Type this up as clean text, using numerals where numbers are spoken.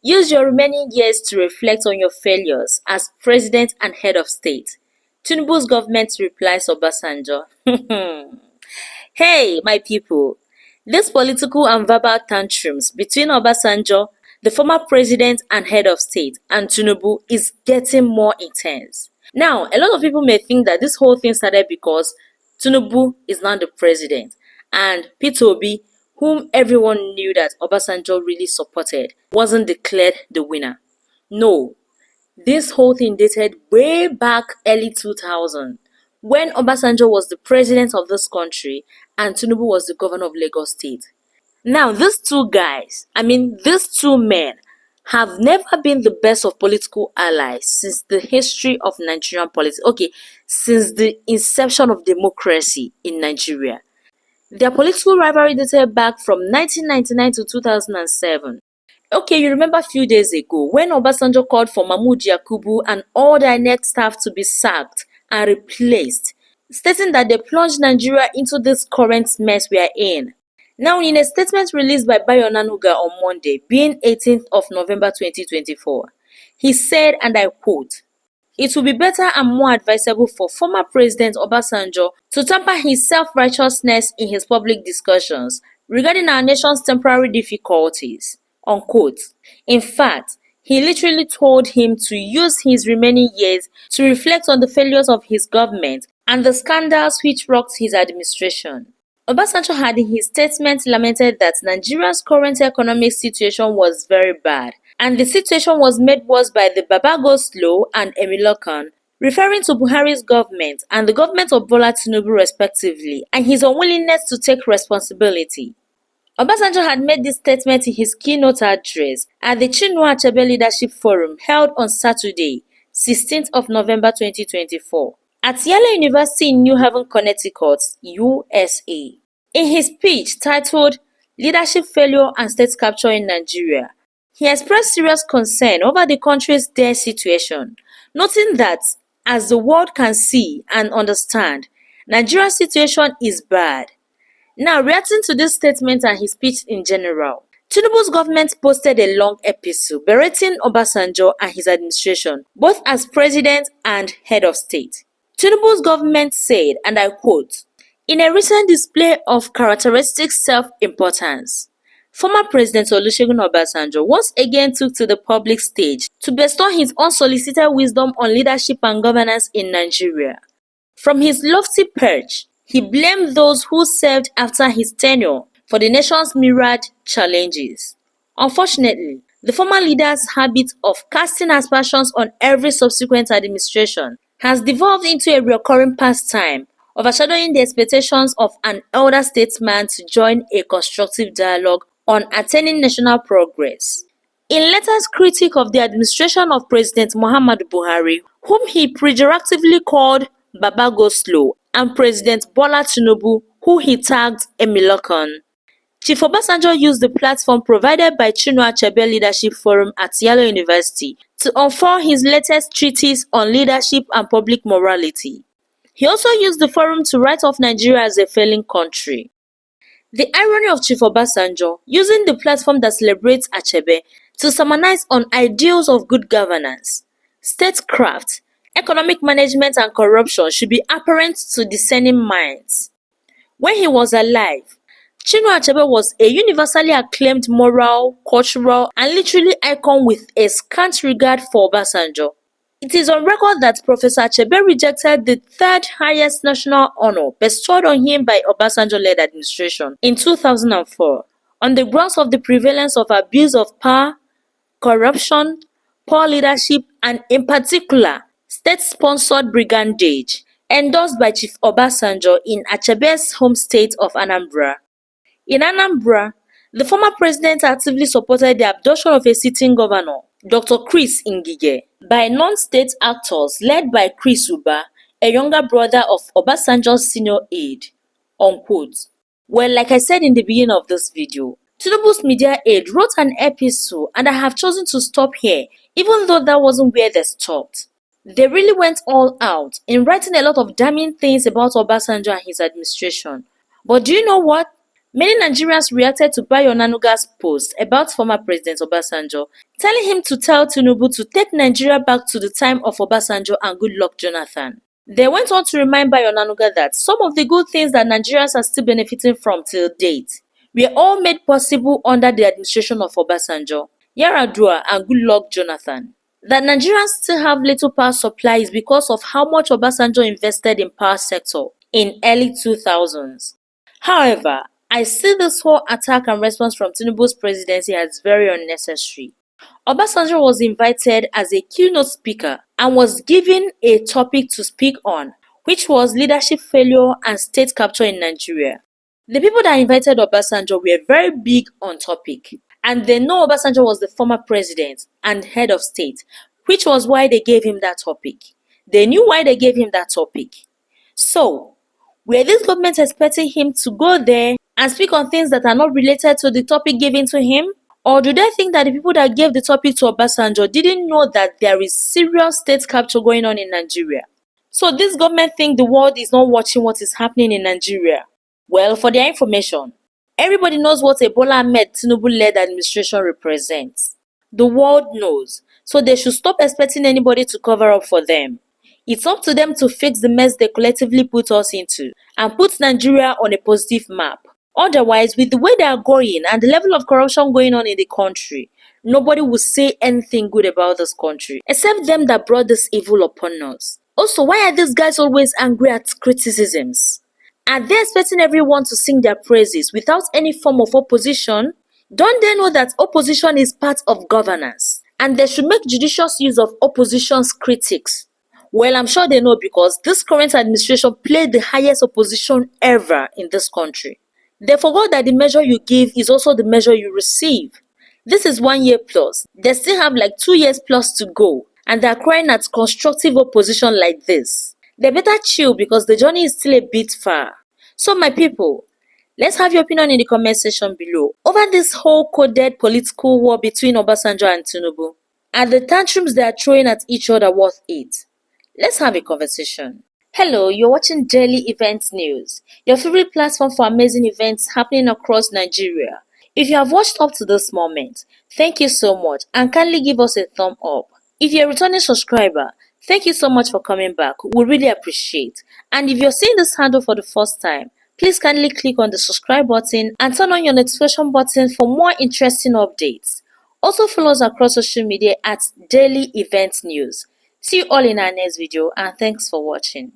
Use your remaining years to reflect on your failures as president and head of state. Tinubu's government replies Obasanjo. Hey, my people. These political and verbal tantrums between Obasanjo, the former president and head of state, and Tinubu is getting more intense. Now, a lot of people may think that this whole thing started because Tinubu is now the president and Peter Obi, whom everyone knew that Obasanjo really supported, wasn't declared the winner. No, this whole thing dated way back early 2000 when Obasanjo was the president of this country and Tinubu was the governor of Lagos State. Now, these two men have never been the best of political allies since the history of Nigerian politics. Okay, since the inception of democracy in Nigeria. Their political rivalry dated back from 1999 to 2007. Okay, you remember a few days ago when Obasanjo called for Mahmoud Yakubu and all their INEC staff to be sacked and replaced, stating that they plunged Nigeria into this current mess we are in. Now, in a statement released by Bayo Nanuga on Monday, being 18th of November 2024, he said, and I quote, "It will be better and more advisable for former President Obasanjo to temper his self-righteousness in his public discussions regarding our nation's temporary difficulties." Unquote. In fact, he literally told him to use his remaining years to reflect on the failures of his government and the scandals which rocked his administration. Obasanjo had in his statement lamented that Nigeria's current economic situation was very bad, and the situation was made worse by the Baba Go Slow and Emilokan, referring to Buhari's government and the government of Bola Tinubu respectively, and his unwillingness to take responsibility. Obasanjo had made this statement in his keynote address at the Chinua Achebe Leadership Forum held on Saturday, 16th of November 2024, at Yale University in New Haven, Connecticut, USA. In his speech titled "Leadership Failure and State Capture in Nigeria," he expressed serious concern over the country's dire situation, noting that, as the world can see and understand, Nigeria's situation is bad. Now, reacting to this statement and his speech in general, Tinubu's government posted a long epistle berating Obasanjo and his administration, both as president and head of state. Tinubu's government said, and I quote, "In a recent display of characteristic self-importance, former President Olusegun Obasanjo once again took to the public stage to bestow his unsolicited wisdom on leadership and governance in Nigeria. From his lofty perch, he blamed those who served after his tenure for the nation's myriad challenges. Unfortunately, the former leader's habit of casting aspersions on every subsequent administration has devolved into a recurring pastime, overshadowing the expectations of an elder statesman to join a constructive dialogue on attaining national progress." In letters critique of the administration of President Muhammadu Buhari, whom he pejoratively called Baba Go Slow, and President Bola Tinubu, who he tagged Emilokan, Chief Obasanjo used the platform provided by Chinua Achebe Leadership Forum at Yale University to unfurl his latest treatise on leadership and public morality. He also used the forum to write off Nigeria as a failing country. The irony of Chief Obasanjo using the platform that celebrates Achebe to sermonize on ideals of good governance, statecraft, economic management and corruption should be apparent to discerning minds. When he was alive, Chinua Achebe was a universally acclaimed moral, cultural, and literary icon with a scant regard for Obasanjo. It is on record that Professor Achebe rejected the third highest national honor bestowed on him by Obasanjo-led administration in 2004 on the grounds of the prevalence of abuse of power, corruption, poor leadership, and in particular, state-sponsored brigandage endorsed by Chief Obasanjo in Achebe's home state of Anambra. In Anambra, the former president actively supported the abduction of a sitting governor, Dr. Chris Ngige, by non-state actors led by Chris Uba, a younger brother of Obasanjo's senior aide. Unquote. Well, like I said in the beginning of this video, Tinubu's media aide wrote an epistle and I have chosen to stop here, even though that wasn't where they stopped. They really went all out in writing a lot of damning things about Obasanjo and his administration. But do you know what? Many Nigerians reacted to Bayo Onanuga's post about former President Obasanjo, telling him to tell Tinubu to take Nigeria back to the time of Obasanjo and Goodluck Jonathan. They went on to remind Bayo Onanuga that some of the good things that Nigerians are still benefiting from till date were all made possible under the administration of Obasanjo, Yar'Adua and Goodluck Jonathan. That Nigerians still have little power supply is because of how much Obasanjo invested in power sector in early 2000s. However, I see this whole attack and response from Tinubu's presidency as very unnecessary. Obasanjo was invited as a keynote speaker and was given a topic to speak on, which was leadership failure and state capture in Nigeria. The people that invited Obasanjo were very big on topic, and they know Obasanjo was the former president and head of state, which was why they gave him that topic. They knew why they gave him that topic. So, were this government expecting him to go there and speak on things that are not related to the topic given to him? Or do they think that the people that gave the topic to Obasanjo didn't know that there is serious state capture going on in Nigeria? So this government think the world is not watching what is happening in Nigeria. Well, for their information, everybody knows what a Bola Ahmed Tinubu-led administration represents. The world knows, so they should stop expecting anybody to cover up for them. It's up to them to fix the mess they collectively put us into and put Nigeria on a positive map. Otherwise, with the way they are going and the level of corruption going on in the country, nobody will say anything good about this country, except them that brought this evil upon us. Also, why are these guys always angry at criticisms? Are they expecting everyone to sing their praises without any form of opposition? Don't they know that opposition is part of governance and they should make judicious use of opposition's critics? Well, I'm sure they know because this current administration played the highest opposition ever in this country. They forgot that the measure you give is also the measure you receive. This is 1 year plus. They still have like 2 years plus to go, and they're crying at constructive opposition like this. They better chill because the journey is still a bit far. So my people, let's have your opinion in the comment section below over this whole coded political war between Obasanjo and Tinubu. Are the tantrums they are throwing at each other worth it? Let's have a conversation. Hello, you're watching Daily Events News, your favorite platform for amazing events happening across Nigeria. If you have watched up to this moment, thank you so much and kindly give us a thumb up. If you're a returning subscriber, thank you so much for coming back. We really appreciate. And if you're seeing this handle for the first time, please kindly click on the subscribe button and turn on your notification button for more interesting updates. Also follow us across social media at Daily Events News. See you all in our next video and thanks for watching.